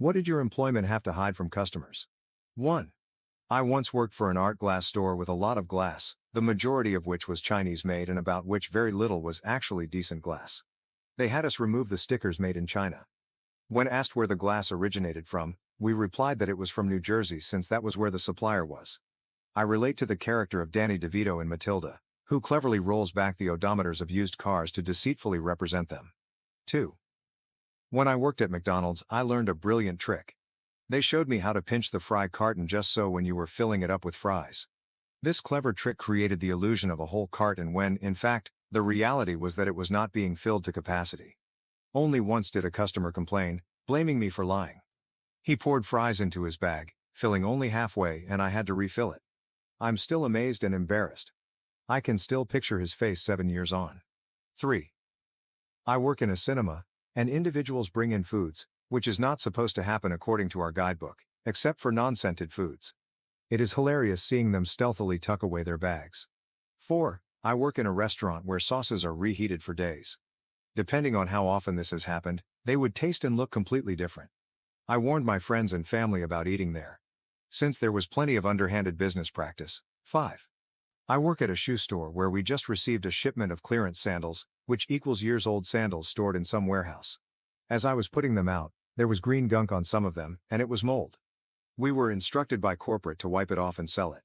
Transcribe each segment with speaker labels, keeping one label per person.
Speaker 1: What did your employment have to hide from customers? 1. I once worked for an art glass store with a lot of glass, the majority of which was Chinese made and about which very little was actually decent glass. They had us remove the stickers made in China. When asked where the glass originated from, we replied that it was from New Jersey since that was where the supplier was. I relate to the character of Danny DeVito in Matilda, who cleverly rolls back the odometers of used cars to deceitfully represent them. 2. When I worked at McDonald's, I learned a brilliant trick. They showed me how to pinch the fry carton just so when you were filling it up with fries. This clever trick created the illusion of a whole carton when, in fact, the reality was that it was not being filled to capacity. Only once did a customer complain, blaming me for lying. He poured fries into his bag, filling only halfway, and I had to refill it. I'm still amazed and embarrassed. I can still picture his face 7 years on. 3. I work in a cinema, and individuals bring in foods, which is not supposed to happen according to our guidebook, except for non-scented foods. It is hilarious seeing them stealthily tuck away their bags. 4. I work in a restaurant where sauces are reheated for days. Depending on how often this has happened, they would taste and look completely different. I warned my friends and family about eating there, since there was plenty of underhanded business practice. 5. I work at a shoe store where we just received a shipment of clearance sandals, which equals years-old sandals stored in some warehouse. As I was putting them out, there was green gunk on some of them, and it was mold. We were instructed by corporate to wipe it off and sell it.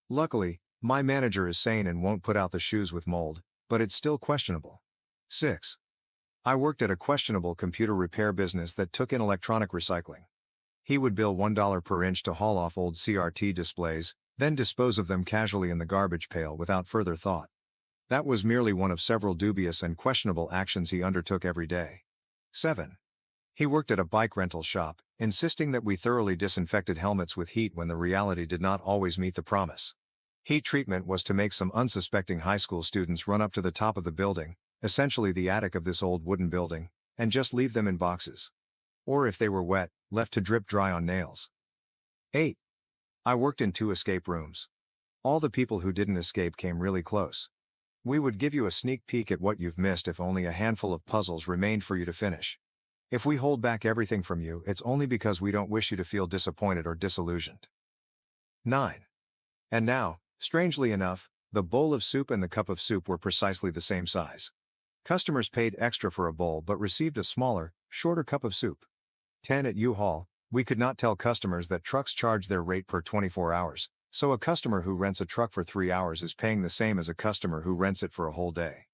Speaker 1: Luckily, my manager is sane and won't put out the shoes with mold, but it's still questionable. 6. I worked at a questionable computer repair business that took in electronic recycling. He would bill $1 per inch to haul off old CRT displays, then dispose of them casually in the garbage pail without further thought. That was merely one of several dubious and questionable actions he undertook every day. 7. He worked at a bike rental shop, insisting that we thoroughly disinfected helmets with heat when the reality did not always meet the promise. Heat treatment was to make some unsuspecting high school students run up to the top of the building, essentially the attic of this old wooden building, and just leave them in boxes. Or if they were wet, left to drip dry on nails. 8. I worked in 2 escape rooms. All the people who didn't escape came really close. We would give you a sneak peek at what you've missed if only a handful of puzzles remained for you to finish. If we hold back everything from you, it's only because we don't wish you to feel disappointed or disillusioned. 9. And now, strangely enough, the bowl of soup and the cup of soup were precisely the same size. Customers paid extra for a bowl but received a smaller, shorter cup of soup. 10. At U-Haul, we could not tell customers that trucks charge their rate per 24 hours, so a customer who rents a truck for 3 hours is paying the same as a customer who rents it for a whole day.